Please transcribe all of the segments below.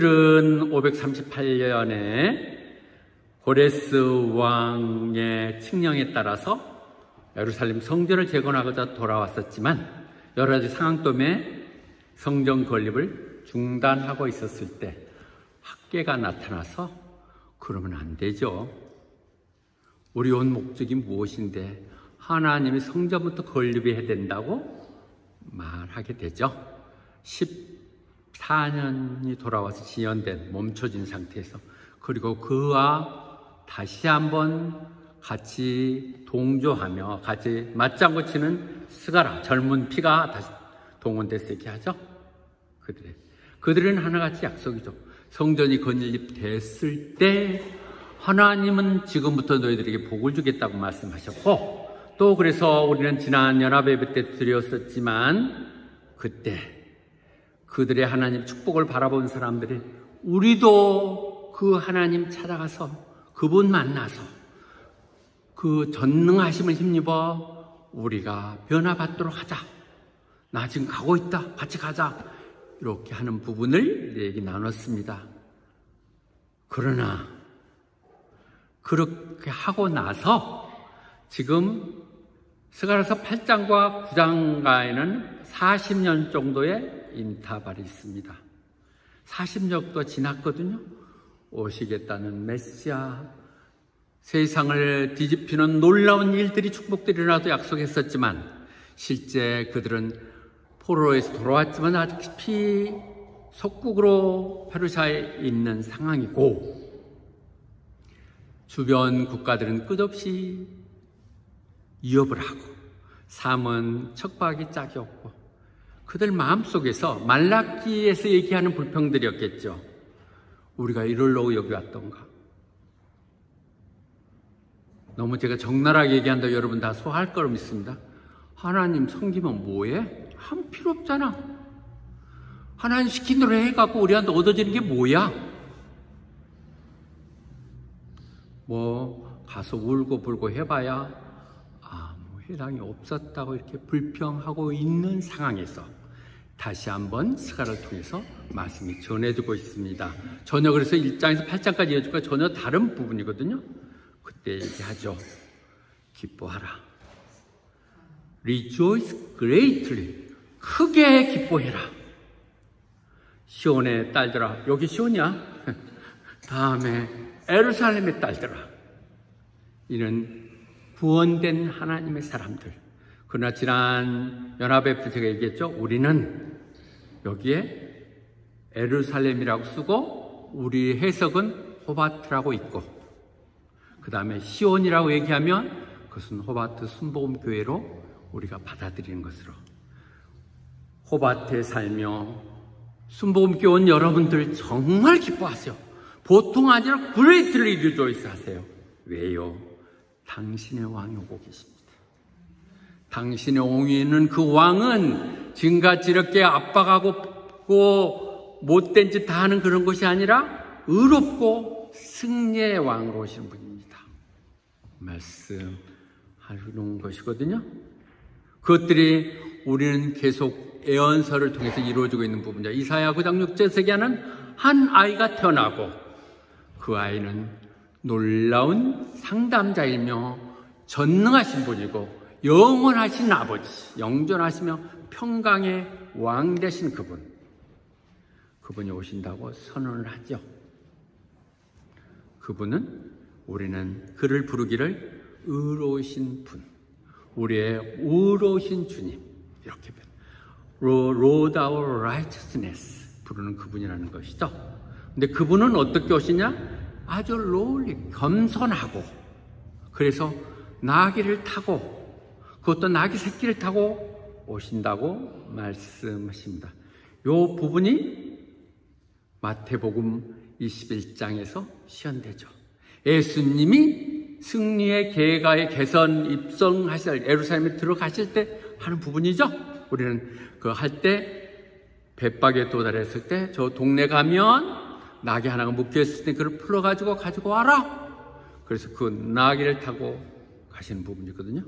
은 538년에 고레스 왕의 칙령에 따라서 예루살렘 성전을 재건하고자 돌아왔었지만 여러 가지 상황 때문에 성전 건립을 중단하고 있었을 때 학계가 나타나서 그러면 안 되죠. 우리 온 목적이 무엇인데 하나님이 성전부터 건립해야 된다고 말하게 되죠. 14년이 돌아와서 지연된 멈춰진 상태에서, 그리고 그와 다시 한번 같이 동조하며 같이 맞장구 치는 스가랴, 젊은 피가 다시 동원돼서 이렇게 하죠. 그들은 하나같이 약속이죠. 성전이 건립됐을 때 하나님은 지금부터 너희들에게 복을 주겠다고 말씀하셨고, 또 그래서 우리는 지난 연합예배 때 드렸었지만 그때 그들의 하나님 축복을 바라본 사람들이 우리도 그 하나님 찾아가서 그분 만나서 그 전능하심을 힘입어 우리가 변화받도록 하자. 나 지금 가고 있다. 같이 가자. 이렇게 하는 부분을 얘기 나눴습니다. 그러나 그렇게 하고 나서 지금 스가랴서 8장과 9장가에는 40년 정도의 인터벌이 있습니다. 40년도 지났거든요. 오시겠다는 메시아, 세상을 뒤집히는 놀라운 일들이, 축복들이 일어나도 약속했었지만 실제 그들은 포로에서 돌아왔지만 아직까지 속국으로 페르시아에 있는 상황이고, 주변 국가들은 끝없이 위협을 하고 삶은 척박이 짝이 없고, 그들 마음속에서 말라기에서 얘기하는 불평들이었겠죠. 우리가 이러려고 여기 왔던가. 너무 제가 적나라하게 얘기한다고 여러분 다 소화할 거로 믿습니다. 하나님 섬기면 뭐해? 아무 필요 없잖아. 하나님 시킨 대로 해갖고 우리한테 얻어지는 게 뭐야? 뭐 가서 울고 불고 해봐야 아무 해당이 없었다고 이렇게 불평하고 있는 상황에서 다시 한번 스가랴를 통해서 말씀이 전해지고 있습니다. 전혀 그래서 1장에서 8장까지 이어질까 전혀 다른 부분이거든요. 그때 얘기하죠. 기뻐하라. Rejoice greatly. 크게 기뻐해라. 시온의 딸들아. 여기 시온이야. 다음에 예루살렘의 딸들아. 이는 구원된 하나님의 사람들. 그러나 지난 연합회 때 제가 얘기했죠. 우리는 여기에 예루살렘이라고 쓰고 우리 해석은 호바트라고 있고, 그 다음에 시온이라고 얘기하면 그것은 호바트 순복음교회로 우리가 받아들이는 것으로, 호바트에 살며 순복음교회 온 여러분들 정말 기뻐하세요. 보통 아니라 greatly rejoice 하세요. 왜요? 당신의 왕이 오고 계십니다. 당신의 옹이 있는 그 왕은 지금같이 이렇게 압박하고 못된 짓 다 하는 그런 것이 아니라 의롭고 승리의 왕으로 오시는 분입니다. 말씀하는 것이거든요. 그것들이 우리는 계속 예언서를 통해서 이루어지고 있는 부분이죠. 이사야 9장 6절에 하는 한 아이가 태어나고 그 아이는 놀라운 상담자이며 전능하신 분이고 영원하신 아버지, 영존하시며 평강의 왕 되신 그분이 오신다고 선언을 하죠. 그분은, 우리는 그를 부르기를 의로우신 분, 우리의 의로우신 주님, 이렇게 Lord our righteousness 부르는 그분이라는 것이죠. 근데 그분은 어떻게 오시냐? 아주 lowly, 겸손하고, 그래서 나귀를 타고, 그것도 나귀 새끼를 타고 오신다고 말씀하십니다. 이 부분이 마태복음 21장에서 시연되죠. 예수님이 승리의 계가의 개선 입성하실, 예루살렘에 들어가실 때 하는 부분이죠. 우리는 그 할 때 벳박에 도달했을 때 저 동네 가면 나귀 하나가 묶여있을 때 그걸 풀어가지고 가지고 와라. 그래서 그 나귀를 타고 가시는 부분이거든요.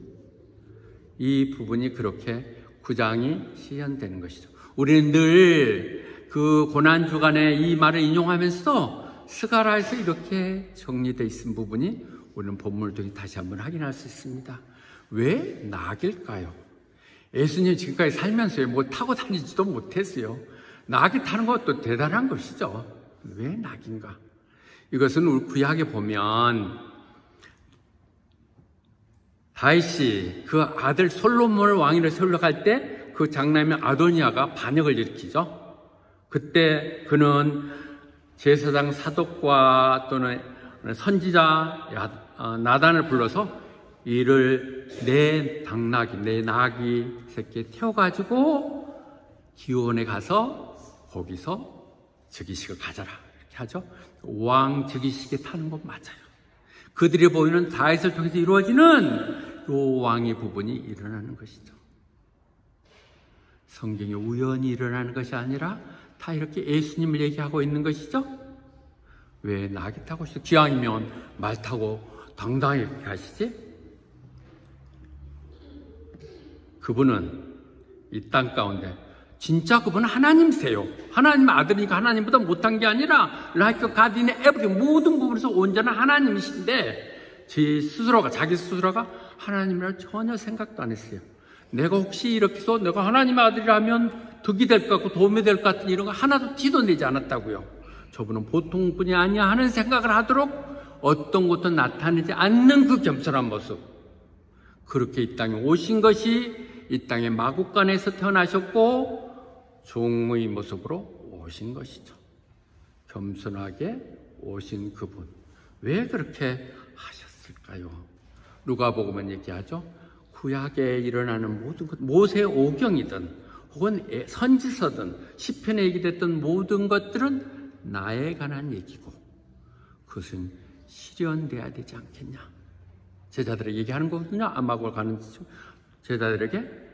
이 부분이 그렇게 9장이 시연되는 것이죠. 우리는 늘 그 고난 주간에 이 말을 인용하면서 스가랴에서 이렇게 정리되어 있는 부분이 우리는 본문을 통해 다시 한번 확인할 수 있습니다. 왜 낙일까요? 예수님 지금까지 살면서 뭐 타고 다니지도 못했어요. 낙이 타는 것도 대단한 것이죠. 왜 낙인가? 이것은 우리 구약에 보면 다윗이 그 아들 솔로몬을 왕위로 세우려고 때 그 장남인 아도니아가 반역을 일으키죠. 그때 그는 제사장 사독과 또는 선지자 나단을 불러서 이를 내 당나귀, 내 나귀 새끼에 태워가지고 기온에 가서 거기서 즉위식을 가져라 이렇게 하죠. 왕 즉위식에 타는 건 맞아요. 그들이 보이는 다윗을 통해서 이루어지는 요 왕의 부분이 일어나는 것이죠. 성경이 우연히 일어나는 것이 아니라 다 이렇게 예수님을 얘기하고 있는 것이죠. 왜 낙이 타고 싶어? 기왕이면 말 타고 당당히 가시지? 그분은 이 땅 가운데 진짜 그분은 하나님이세요. 하나님의 아들이니까 하나님보다 못한 게 아니라 like God in every 모든 부분에서 온전한 하나님이신데 자기 스스로가 하나님이라 전혀 생각도 안 했어요. 내가 혹시 이렇게 해서 내가 하나님의 아들이라면 득이 될 것 같고 도움이 될 것 같은 이런 거 하나도 티도 내지 않았다고요. 저분은 보통 분이 아니야 하는 생각을 하도록 어떤 것도 나타내지 않는 그 겸손한 모습. 그렇게 이 땅에 오신 것이 이 땅의 마국간에서 태어나셨고 종의 모습으로 오신 것이죠. 겸손하게 오신 그분. 왜 그렇게 하셨을까요? 누가복음은 얘기하죠. 구약에 일어나는 모든 것, 모세 오경이든 혹은 선지서든 시편에 얘기됐던 모든 것들은 나에 관한 얘기고 그것은 실현돼야 되지 않겠냐. 제자들에게 얘기하는 거거든요. 암막을 가는 제자들에게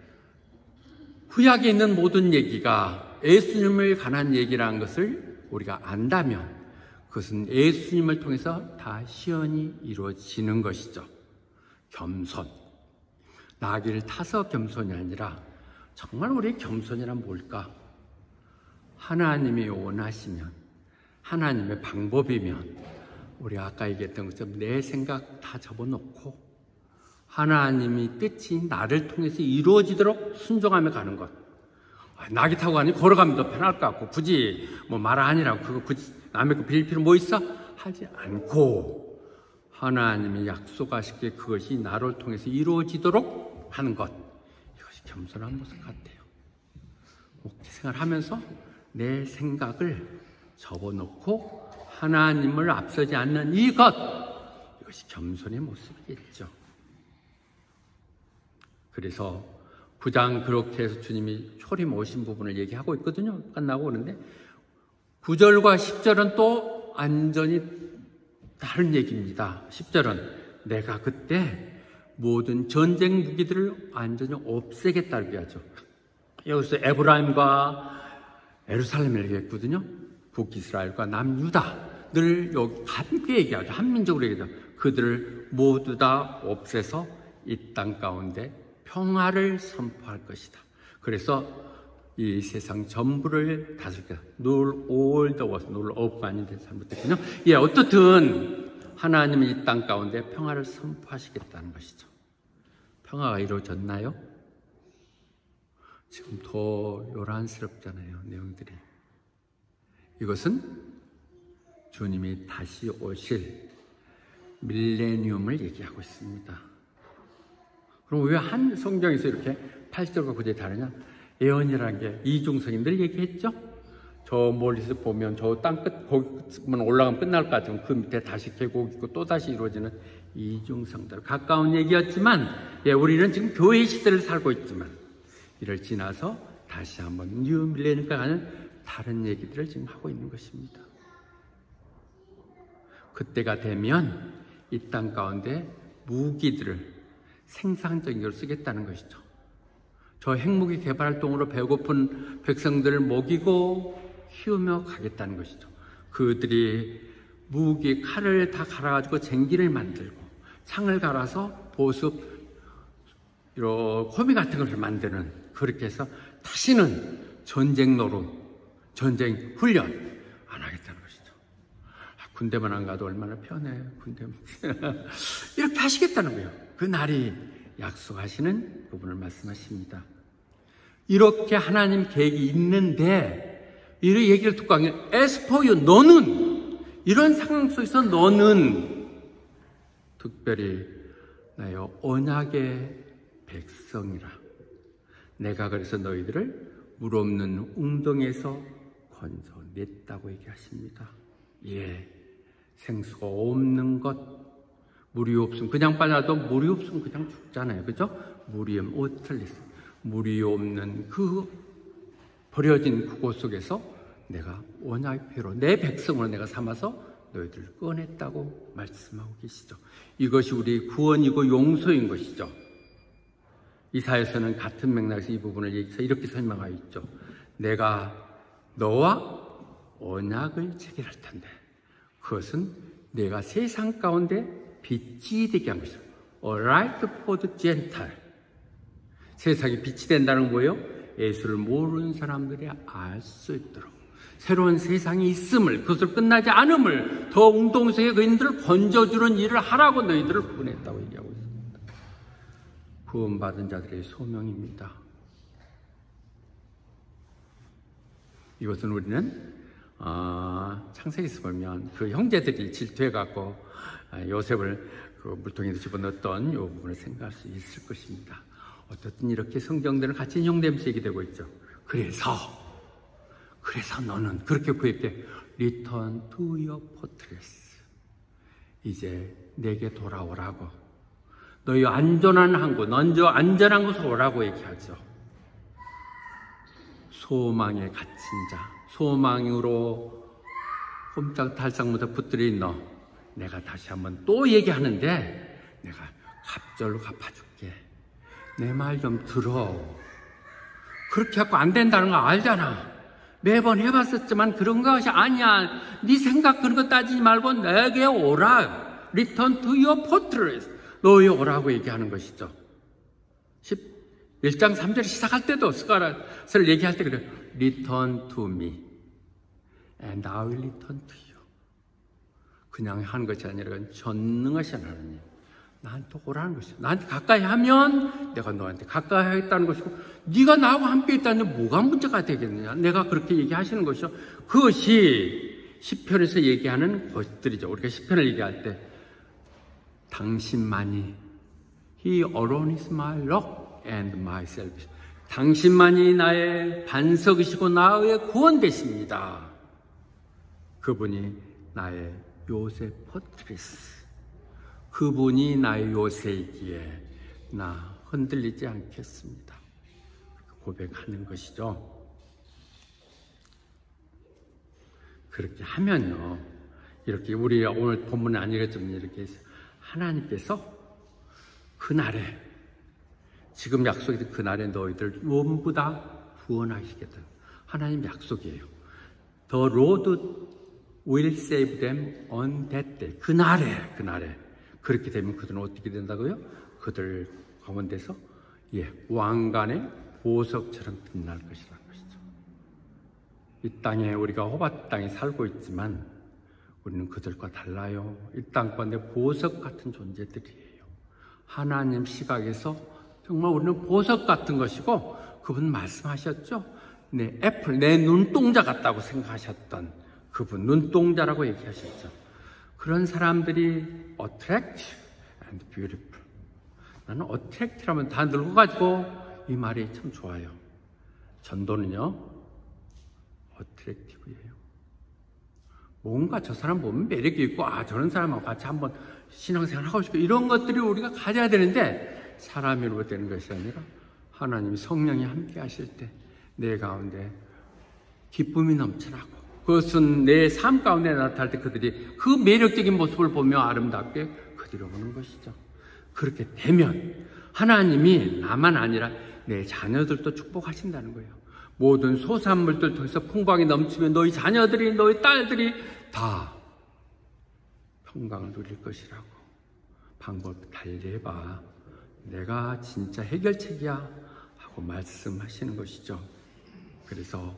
구약에 있는 모든 얘기가 예수님을 관한 얘기라는 것을 우리가 안다면 그것은 예수님을 통해서 다 시연이 이루어지는 것이죠. 겸손. 나귀를 타서 겸손이 아니라 정말 우리의 겸손이란 뭘까? 하나님이 원하시면, 하나님의 방법이면 우리가 아까 얘기했던 것처럼 내 생각 다 접어놓고 하나님이 뜻이 나를 통해서 이루어지도록 순종하며 가는 것. 나귀 타고 가니 걸어가면 더 편할 것 같고 굳이 뭐 말 아니라고 그거 굳이 남의 거 빌릴 필요 뭐 있어? 하지 않고 하나님이 약속하시기에 그것이 나를 통해서 이루어지도록 하는 것. 이것이 겸손한 모습 같아요. 목회생활을 하면서 내 생각을 접어놓고 하나님을 앞서지 않는 이것. 이것이 겸손의 모습이겠죠. 그래서 9장 그렇게 해서 주님이 초림 오신 부분을 얘기하고 있거든요. 끝나고 오는데 9절과 10절은 또 완전히 다른 얘기입니다. 10절은 내가 그때 모든 전쟁 무기들을 완전히 없애겠다고 얘기하죠. 여기서 에브라임과 예루살렘을 얘기했거든요. 북이스라엘과 남유다를 여기 함께 얘기하죠. 한민족으로 얘기하죠. 그들을 모두 다 없애서 이 땅 가운데 평화를 선포할 것이다. 그래서 이 세상 전부를 다스리겠다. Rule all the world. Rule of 아닌데 잘못했군요. 예, 어떻든 하나님은 이 땅 가운데 평화를 선포하시겠다는 것이죠. 평화가 이루어졌나요? 지금 더 요란스럽잖아요, 내용들이. 이것은 주님이 다시 오실 밀레니움을 얘기하고 있습니다. 그럼 왜 한 성경에서 이렇게 8절과 9절이 다르냐? 예언이라는 게 이중성이 늘 얘기했죠? 저 멀리서 보면 저 땅 끝, 거기만 올라가면 끝날 것 같으면 그 밑에 다시 계곡이 있고 또 다시 이루어지는 이중성들. 가까운 얘기였지만, 예, 우리는 지금 교회 시대를 살고 있지만, 이를 지나서 다시 한번 뉴 밀레니엄과 가는 다른 얘기들을 지금 하고 있는 것입니다. 그때가 되면 이 땅 가운데 무기들을 생산적인 걸 쓰겠다는 것이죠. 저 핵무기 개발 활동으로 배고픈 백성들을 먹이고 키우며 가겠다는 것이죠. 그들이 무기, 칼을 다 갈아가지고 쟁기를 만들고 창을 갈아서 보습, 이런 호미 같은 것을 만드는, 그렇게 해서 다시는 전쟁 노름, 전쟁 훈련 안 하겠다는 것이죠. 군대만 안 가도 얼마나 편해. 군대만 이렇게 하시겠다는 거예요. 그 날이 약속하시는 부분을 말씀하십니다. 이렇게 하나님 계획이 있는데 이런 얘기를 듣고 하면 as for you, 너는 이런 상황 속에서 너는 특별히 나의 언약의 백성이라. 내가 그래서 너희들을 물 없는 웅덩이에서 건져냈다고 얘기하십니다. 예, 생수가 없는 것, 물이 없으면 그냥 빨라도 물이 없으면 그냥 죽잖아요. 그죠? 물이 오틀리스, 물이 없는 그 버려진 그곳 속에서 내가 언약의 피로 내 백성으로 내가 삼아서 너희들을 꺼냈다고 말씀하고 계시죠. 이것이 우리 구원이고 용서인 것이죠. 이사야서는 같은 맥락에서 이 부분을 이렇게 설명하고 있죠. 내가 너와 언약을 체결할 텐데 그것은 내가 세상 가운데 빛이 되게 한 것이다. A light for the Gentile. 세상에 빛이 된다는 거예요. 예수를 모르는 사람들이 알 수 있도록 새로운 세상이 있음을, 그것을 끝나지 않음을, 더 웅동성의 그인들을 건져주는 일을 하라고 너희들을 보냈다고 얘기하고 있습니다. 구원받은 자들의 소명입니다. 이것은 우리는 창세기에서 보면 그 형제들이 질투해갖고 요셉을 그 물통에 집어넣었던 이 부분을 생각할 수 있을 것입니다. 어떻든 이렇게 성경들은 같이 인용되면서 얘기되고 있죠. 그래서 너는 그렇게 구했대. Return to your fortress. 이제 내게 돌아오라고. 너희 안전한 항구, 안전한 곳으로 오라고 얘기하죠. 소망에 갇힌 자, 소망으로 꼼짝달싹부터 붙들린 너, 내가 다시 한번 또 얘기하는데 내가 갑절로 갚아줄게. 내 말 좀 들어. 그렇게 하고 안 된다는 거 알잖아. 매번 해봤었지만 그런 것이 아니야. 네 생각 그런 거 따지지 말고 내게 오라. Return to your fortress. 너희 오라고 얘기하는 것이죠. 1장 3절 시작할 때도 스가랴서를 얘기할 때 그래요. Return to me and I will return to you. 그냥 하는 것이 아니라 전능하신 하나님, 나한테 오라는 것이죠. 나한테 가까이 하면 내가 너한테 가까이 하겠다는 것이고, 네가 나하고 함께 있다는데 뭐가 문제가 되겠느냐. 내가 그렇게 얘기하시는 것이죠. 그것이 시편에서 얘기하는 것들이죠. 우리가 시편을 얘기할 때 당신만이 He alone is my rock and my salvation. 당신만이 나의 반석이시고 나의 구원 되십니다. 그분이 나의 요새 포트리스, 그분이 나의 요새이기에 나 흔들리지 않겠습니다. 고백하는 것이죠. 그렇게 하면요, 이렇게 우리 오늘 본문에 안 읽었지만 이렇게 하나님께서 그날에, 지금 약속이 된 그날에 너희들 전부 다 구원하시겠다. 하나님 약속이에요. The Lord will save them on that day. 그날에. 그렇게 되면 그들은 어떻게 된다고요? 그들 가운데서 왕관의 보석처럼 빛날 것이라는 것이죠. 이 땅에 우리가 호박 땅에 살고 있지만 우리는 그들과 달라요. 이 땅 가운데 보석 같은 존재들이에요. 하나님 시각에서 정말 우리는 보석 같은 것이고, 그분 말씀하셨죠. 내 애플, 내 눈동자 같다고 생각하셨던 그분, 눈동자라고 얘기하셨죠. 그런 사람들이 attractive and beautiful. 나는 attractive라면 다 늙어가지고 이 말이 참 좋아요. 전도는요, attractive예요. 뭔가 저 사람 보면 매력이 있고, 저런 사람하고 같이 한번 신앙생활 하고 싶고, 이런 것들이 우리가 가져야 되는데, 사람으로 되는 것이 아니라 하나님이 성령이 함께 하실 때 내 가운데 기쁨이 넘쳐나고, 그것은 내 삶 가운데 나타날 때 그들이 그 매력적인 모습을 보며 아름답게 그들이 오는 것이죠. 그렇게 되면 하나님이 나만 아니라 내 자녀들도 축복하신다는 거예요. 모든 소산물들 통해서 풍성하게 넘치면 너희 자녀들이, 너희 딸들이 다 평강을 누릴 것이라고. 방법 달리해봐. 내가 진짜 해결책이야 하고 말씀하시는 것이죠. 그래서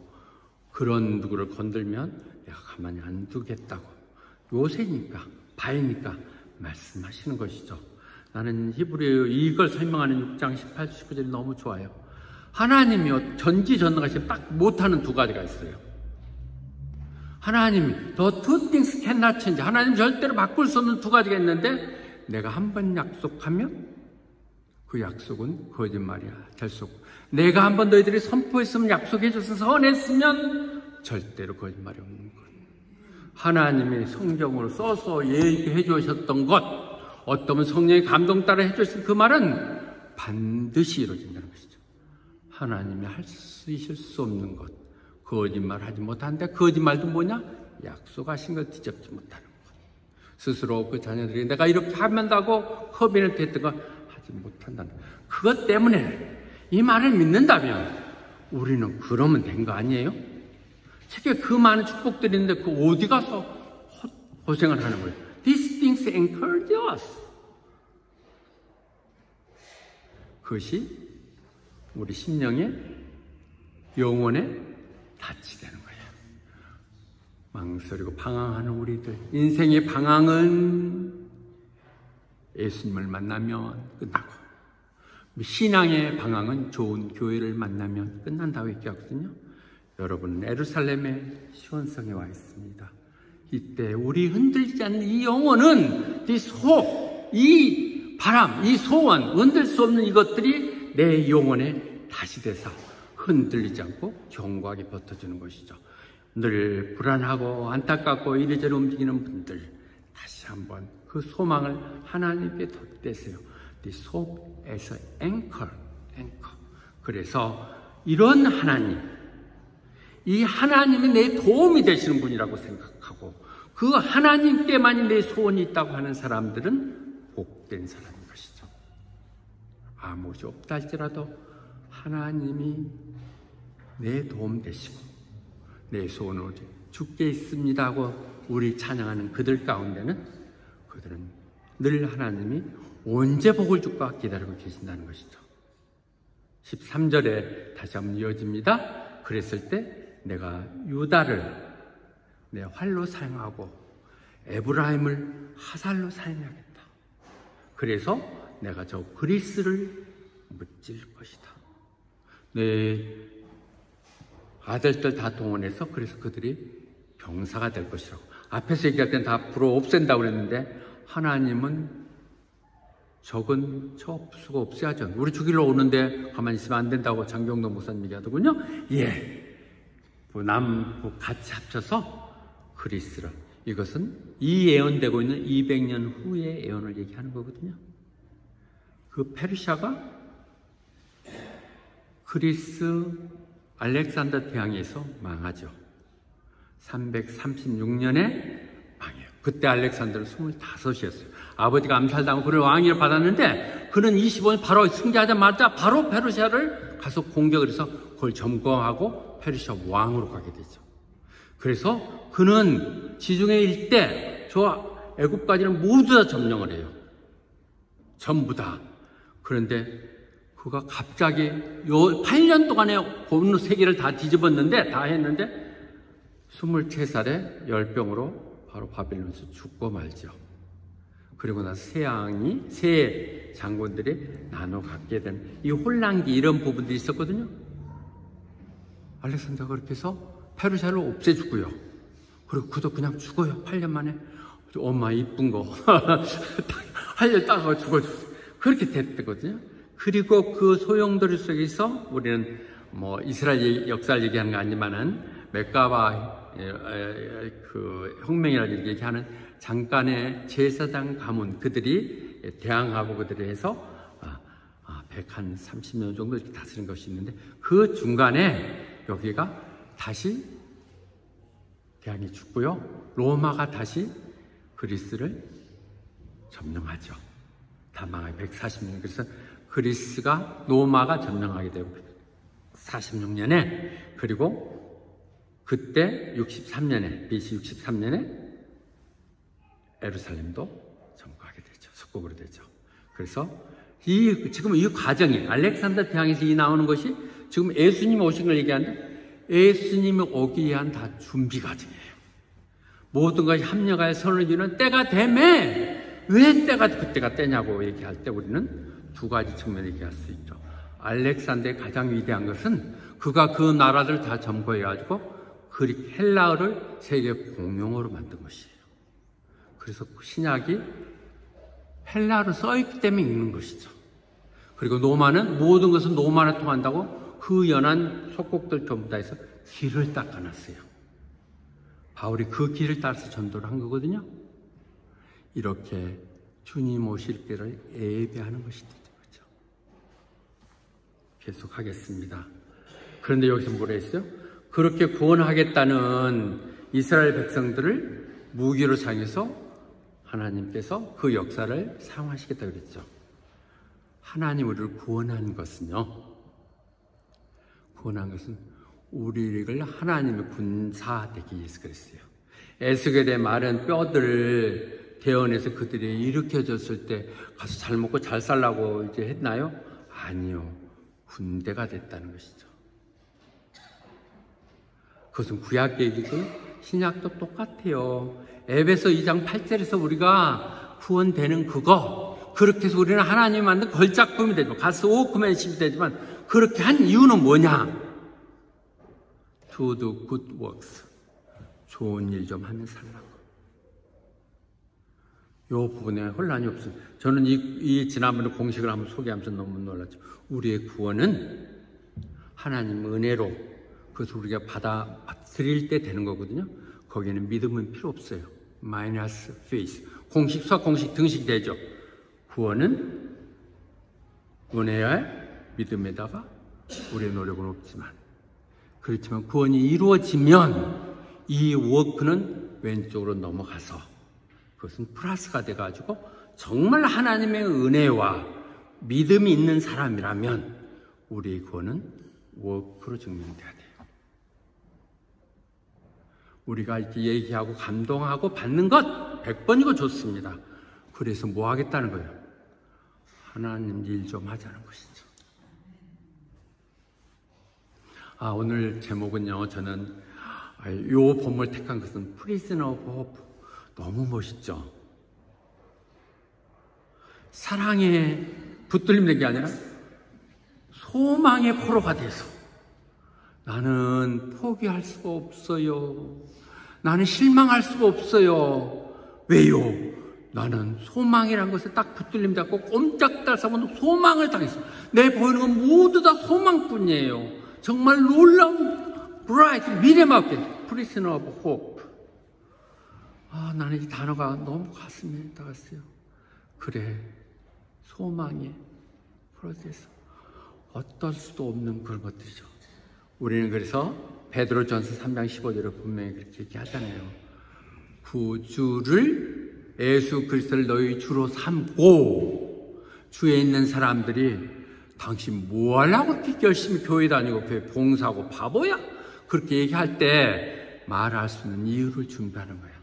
그런 누구를 건들면 내가 가만히 안 두겠다고 요새니까 바이니까 말씀하시는 것이죠. 나는 히브리 이걸 설명하는 6장 18, 19절이 너무 좋아요. 하나님이 전지전능하신 딱 못하는 두 가지가 있어요. 하나님이 The two things cannot change. 하나님 절대로 바꿀 수 없는 두 가지가 있는데 내가 한 번 약속하면 그 약속은 거짓말이야. 될 수 없고 내가 한 번 너희들이 선포했으면 약속해줘서 선했으면 절대로 거짓말이 없는 것. 하나님이 성경으로 써서 얘기해 주셨던 것, 어떠면 성령의 감동 따라 해주신 그 말은 반드시 이루어진다는 것이죠. 하나님이 할 수 있을 수 없는 것, 거짓말 하지 못하는데 거짓말도 뭐냐? 약속하신 걸 뒤집지 못하는 것. 스스로 그 자녀들이 내가 이렇게 하면다고 커비넌트 했던 거 하지 못한다는 것. 그것 때문에 이 말을 믿는다면 우리는 그러면 된 거 아니에요? 세계 그 많은 축복들이 있는데 그 어디 가서 고생을 하는 거예요? These things encourage us. 그것이 우리 심령의 영혼의 닻이 되는 거예요. 망설이고 방황하는 우리들, 인생의 방황은 예수님을 만나면 끝나고 신앙의 방황은 좋은 교회를 만나면 끝난다고 얘기하거든요. 여러분은 예루살렘의 시온성에 와 있습니다. 이때 우리 흔들리지 않는 이 영혼은 이 소, 이 바람, 이 소원, 흔들 수 없는 이것들이 내 영혼에 다시 돼서 흔들리지 않고 견고하게 버텨주는 것이죠. 늘 불안하고 안타깝고 이리저리 움직이는 분들 다시 한번 그 소망을 하나님께 덧대세요. This hope as an anchor. 그래서 이런 하나님, 이 하나님이 내 도움이 되시는 분이라고 생각하고 그 하나님께만이 내 소원이 있다고 하는 사람들은 복된 사람인 것이죠. 아무것이 없다 할지라도 하나님이 내 도움 되시고 내 소원을 주께 있습니다 하고 우리 찬양하는 그들 가운데는 그들은 늘 하나님이 언제 복을 줄까 기다리고 계신다는 것이죠. 13절에 다시 한번 이어집니다. 그랬을 때 내가 유다를 내 활로 사용하고 에브라임을 화살로 사용하겠다. 그래서 내가 저 그리스를 무찔 것이다. 내 아들들 다 동원해서 그래서 그들이 병사가 될 것이라고. 앞에서 얘기할 땐 다 불어 없앤다고 그랬는데 하나님은 적은 저 수가 없애야죠. 우리 죽이러 오는데 가만히 있으면 안 된다고 장경동 목사님 얘기하더군요. 예. 남북 같이 합쳐서 그리스를. 이것은 이 예언되고 있는 200년 후의 예언을 얘기하는 거거든요. 그 페르시아가 그리스 알렉산더 대왕에서 망하죠. 336년에 망해요. 그때 알렉산더는 25이었어요. 아버지가 암살당하고 그를 왕위를 받았는데 그는 25년 바로 승리하자마자 바로 페르시아를 가서 공격을 해서 그걸 점거하고 페르시아 왕으로 가게 되죠. 그래서 그는 지중해 일대 저 애굽까지는 모두 다 점령을 해요. 전부 다. 그런데 그가 갑자기 8년 동안에 온 세계를 다 뒤집었는데 다 했는데 23살에 열병으로 바로 바빌론에서 죽고 말죠. 그리고 나서 세 장군들이 나눠 갖게 된 이 혼란기 이런 부분들이 있었거든요. 알렉산더가 그렇게 해서 페르시아를 없애주고요. 그리고 그도 그냥 죽어요. 8년 만에. 엄마 이쁜 거 활려 따가 죽어줬어요. 그렇게 됐거든요. 그리고 그 소용돌이 속에서 우리는 뭐 이스라엘 역사를 얘기하는 거 아니지만은 메카바 그 혁명이라고 얘기하는 잠깐의 제사장 가문 그들이 대항하고 그들이 해서 130년 정도 이렇게 다스린 것이 있는데 그 중간에 여기가 다시 대항이 죽고요. 로마가 다시 그리스를 점령하죠. 다 망하게 140년. 그래서 그리스가 로마가 점령하게 되고 46년에 그리고 그때 63년에 BC 63년에 예루살렘도 점거하게 되죠. 속국으로 되죠. 그래서 지금 이 과정이 알렉산더 대왕에서 이 나오는 것이 지금 예수님 오신 걸 얘기하는데 예수님이 오기 위한 다 준비 과정이에요. 모든 것이 합력하여 선을 이루는 때가 되매, 왜 그때가 때냐고 얘기할 때 우리는 두 가지 측면을 얘기할 수 있죠. 알렉산더의 가장 위대한 것은 그가 그 나라들 다 점거해가지고 헬라어를 세계 공용어로 만든 것이에요. 그래서 신약이 헬라어로 써있기 때문에 읽는 것이죠. 그리고 로마는 모든 것은 로마로 통한다고 그 연한 속국들 전부 다 해서 길을 닦아놨어요. 바울이 그 길을 따라서 전도를 한 거거든요. 이렇게 주님 오실 때를 예배하는 것이 되죠. 그렇죠? 계속하겠습니다. 그런데 여기서 뭐라 했어요? 그렇게 구원하겠다는 이스라엘 백성들을 무기로 사용해서 하나님께서 그 역사를 사용하시겠다 그랬죠. 하나님 우리를 구원한 것은요, 구원한 것은 우리를 하나님의 군사 되기 위해서 그랬어요. 에스겔의 마른 뼈들을 대원해서 그들이 일으켜졌을 때 가서 잘 먹고 잘 살라고 이제 했나요? 아니요. 군대가 됐다는 것이죠. 그것은 구약 얘기고 신약도 똑같아요. 에베소 2장 8절에서 우리가 구원되는 그거, 그렇게 해서 우리는 하나님이 만든 걸작품이 되지만, 가스 오크맨십이 되지만, 그렇게 한 이유는 뭐냐? To do good works. 좋은 일 좀 하면 살라고. 이 부분에 혼란이 없습니다. 저는 이 지난번에 공식을 한번 소개하면서 너무 놀랐죠. 우리의 구원은 하나님 은혜로, 그래서 우리가 받아들일 때 되는 거거든요. 거기에는 믿음은 필요 없어요. 마이너스 페이스. 공식과 공식 등식이 되죠. 구원은 은혜와 믿음에다가 우리의 노력은 없지만, 그렇지만 구원이 이루어지면 이 워크는 왼쪽으로 넘어가서 그것은 플러스가 돼가지고 정말 하나님의 은혜와 믿음이 있는 사람이라면 우리의 구원은 워크로 증명돼야 돼요. 우리가 이렇게 얘기하고 감동하고 받는 것 100번이고 좋습니다. 그래서 뭐 하겠다는 거예요? 하나님 일 좀 하자는 것이죠. 오늘 제목은요, 저는 이 본문을 택한 것은 Prisoner of Hope. 너무 멋있죠? 사랑에 붙들리는 게 아니라 소망의 포로가 돼서 나는 포기할 수가 없어요. 나는 실망할 수가 없어요. 왜요? 나는 소망이라는 것에 딱 붙들림 잡고 꼼짝달싹하고 소망을 당했어. 내 보이는 건 모두 다 소망뿐이에요. 정말 놀라운 bright 미래맞게 Prisoner of Hope. 나는 이 단어가 너무 가슴에 닿았어요. 그래, 소망의 프로세스. 어떨 수도 없는 그런 것들이죠. 우리는 그래서 베드로전서 3장 15절에 분명히 그렇게 얘기하잖아요. 구주를 예수 그리스도를 너희 주로 삼고, 주에 있는 사람들이 당신 뭐 하려고 이렇게 열심히 교회 다니고 교회 봉사하고 바보야? 그렇게 얘기할 때 말할 수 있는 이유를 준비하는 거야.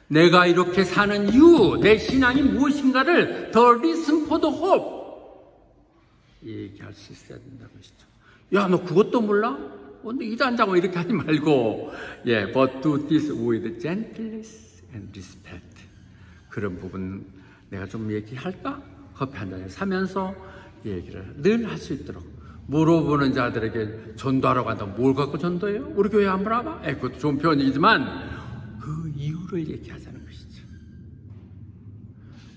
내가 이렇게 사는 이유, 내 신앙이 무엇인가를 The reason for the hope 얘기할 수 있어야 된다는 것이죠. 야, 너 그것도 몰라? 근데 이단자고 이렇게 하지 말고, but do this with gentleness and respect. 그런 부분 내가 좀 얘기할까? 커피 한 잔에 사면서 얘기를 늘 할 수 있도록. 물어보는 자들에게 전도하러 간다고 뭘 갖고 전도해요? 우리 교회 한번 와봐? 그것도 좋은 표현이지만 그 이유를 얘기하자는 것이죠.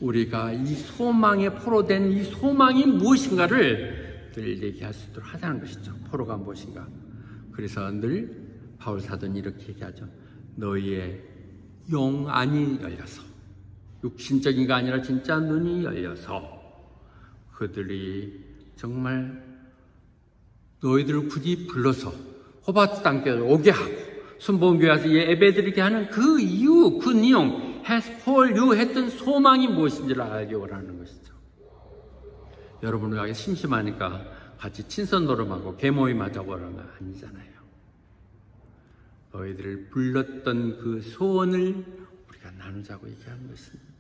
우리가 이 소망에 포로된 이 소망이 무엇인가를 늘 얘기할 수 있도록 하자는 것이죠. 포로가 무엇인가. 그래서 늘 바울 사도는 이렇게 얘기하죠. 너희의 영안이 열려서, 육신적인 게 아니라 진짜 눈이 열려서 그들이 정말 너희들을 굳이 불러서 호바트 땅에 오게 하고 순복음교회 와서 예배드리게 하는 그 이유, 그 내용, has called you 했던 소망이 무엇인지를 알기 원하는 것이죠. 여러분 여기 심심하니까 같이 친선 노름하고 개모임 하자고 하는 거 아니잖아요. 너희들을 불렀던 그 소원을 우리가 나누자고 얘기하는 것입니다.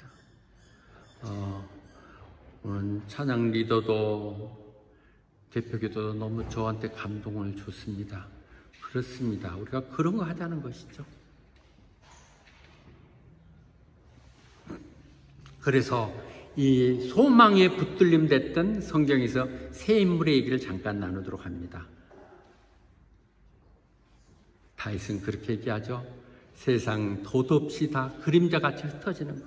오늘 찬양 리더도 대표기도도 너무 저한테 감동을 줬습니다. 그렇습니다. 우리가 그런 거 하자는 것이죠. 그래서 이 소망에 붙들림 됐던 성경에서 세 인물의 얘기를 잠깐 나누도록 합니다. 다윗은 그렇게 얘기하죠. 세상 돛없이 다 그림자같이 흩어지는 것.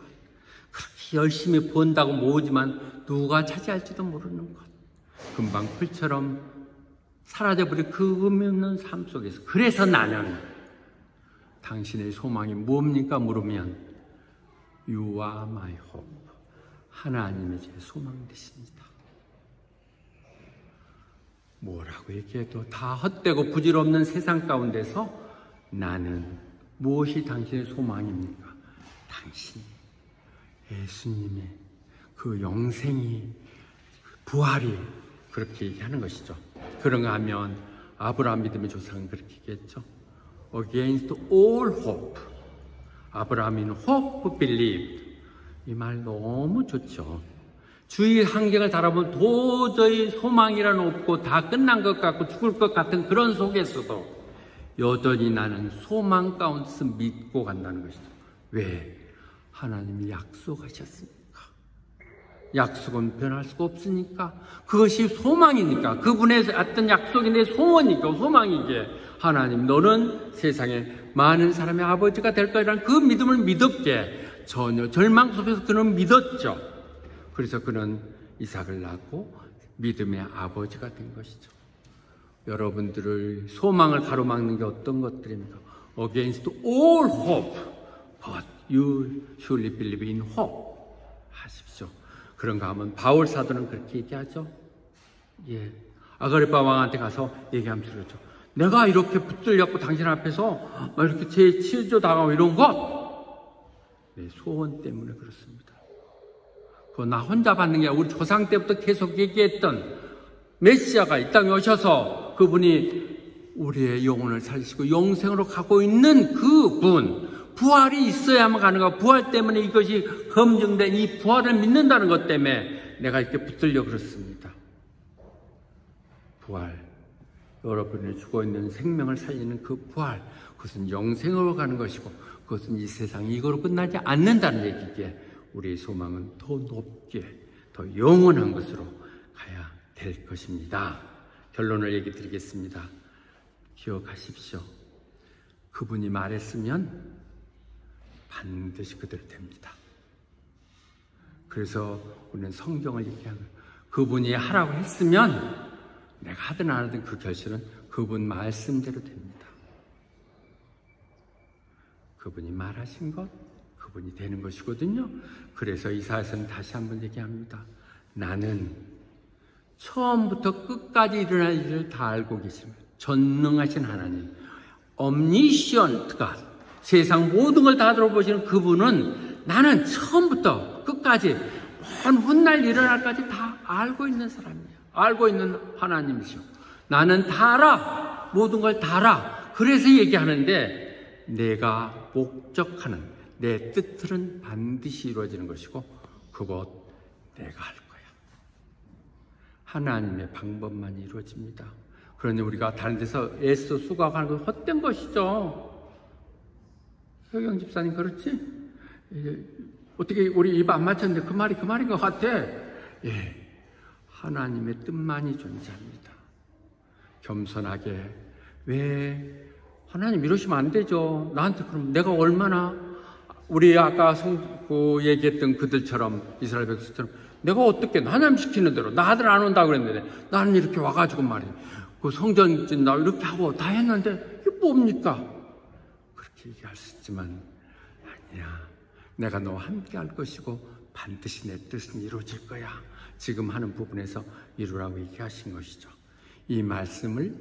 그렇게 열심히 번다고 모으지만 누가 차지할지도 모르는 것. 금방 풀처럼 사라져버린 그 의미 없는 삶 속에서. 그래서 나는 당신의 소망이 뭡니까? 물으면 You are my hope. 하나님의 제 소망 되십니다. 뭐라고 얘기해도 다 헛되고 부질없는 세상 가운데서 나는 무엇이 당신의 소망입니까? 당신이, 예수님의 그 영생이, 부활이 그렇게 얘기하는 것이죠. 그런가 하면 아브라함 믿음의 조상은 그렇게 얘기했죠. Against all hope. 아브라함인 hope believed. 이 말 너무 좋죠. 주위 환경을 바라보면 도저히 소망이란 없고 다 끝난 것 같고 죽을 것 같은 그런 속에서도 여전히 나는 소망 가운데서 믿고 간다는 것이죠. 왜? 하나님이 약속하셨으니까. 약속은 변할 수가 없으니까. 그것이 소망이니까. 그분의 어떤 약속이 내 소원이고 소망이기에 하나님 너는 세상에 많은 사람의 아버지가 될 거라는 그 믿음을 믿었기에 전혀 절망 속에서 그는 믿었죠. 그래서 그는 이삭을 낳고 믿음의 아버지가 된 것이죠. 여러분들을 소망을 가로막는 게 어떤 것들입니까? Against all hope, but you surely believe in hope. 하십시오. 그런가 하면 바울 사도는 그렇게 얘기하죠. 예, 아그리파 왕한테 가서 얘기하면서 그러죠. 내가 이렇게 붙들렸고 당신 앞에서 이렇게 제 치료 당하고 이런 것, 내 소원 때문에 그렇습니다. 그거 나 혼자 받는 게 아니라 우리 조상 때부터 계속 얘기했던 메시아가 이 땅에 오셔서 그분이 우리의 영혼을 살리시고 영생으로 가고 있는 그분, 부활이 있어야만 가능하고 부활 때문에 이것이 검증된 이 부활을 믿는다는 것 때문에 내가 이렇게 붙들려 그렇습니다. 부활, 여러분이 죽어있는 생명을 살리는 그 부활, 그것은 영생으로 가는 것이고 그것은 이 세상이 이거로 끝나지 않는다는 얘기기에 우리의 소망은 더 높게, 더 영원한 것으로 가야 될 것입니다. 결론을 얘기 드리겠습니다. 기억하십시오. 그분이 말했으면 반드시 그대로 됩니다. 그래서 우리는 성경을 얘기하는 거예요. 그분이 하라고 했으면 내가 하든 안 하든 그 결실은 그분 말씀대로 됩니다. 그분이 말하신 것, 그분이 되는 것이거든요. 그래서 이사야서는 다시 한번 얘기합니다. 나는 처음부터 끝까지 일어날 일을 다 알고 계십니다. 전능하신 하나님, omniscient God, 세상 모든 걸 다 들어보시는 그분은 나는 처음부터 끝까지 먼 훗날 일어날까지 다 알고 있는 사람이에요. 알고 있는 하나님이시오. 나는 다 알아. 모든 걸 다 알아. 그래서 얘기하는데 내가 목적하는 내 뜻들은 반드시 이루어지는 것이고 그것 내가 할 거야. 하나님의 방법만 이루어집니다. 그러니 우리가 다른 데서 애써 수고하는 건 헛된 것이죠. 효경 집사님 그렇지? 어떻게 우리 입 안 맞췄는데 그 말이 그 말인 것 같아. 예, 하나님의 뜻만이 존재합니다. 겸손하게 왜 하나님 이러시면 안 되죠. 나한테 그럼 내가 얼마나 우리 아까 얘기했던 그들처럼 이스라엘 백성처럼 내가 어떻게 하나님 시키는 대로 나 아들 안 온다고 그랬는데 나는 이렇게 와가지고 말이야 그 성전 짓는다고 이렇게 하고 다 했는데 이게 뭡니까? 그렇게 얘기할 수 있지만 아니야. 내가 너와 함께 할 것이고 반드시 내 뜻은 이루어질 거야. 지금 하는 부분에서 이루라고 얘기하신 것이죠. 이 말씀을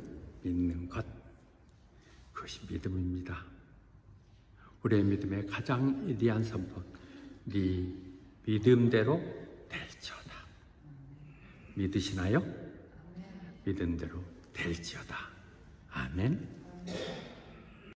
믿는 것, 그것이 믿음입니다. 우리의 믿음의 가장 위대한 선포, 네 믿음대로 될지어다. 믿으시나요? 믿음대로 될지어다. 아멘.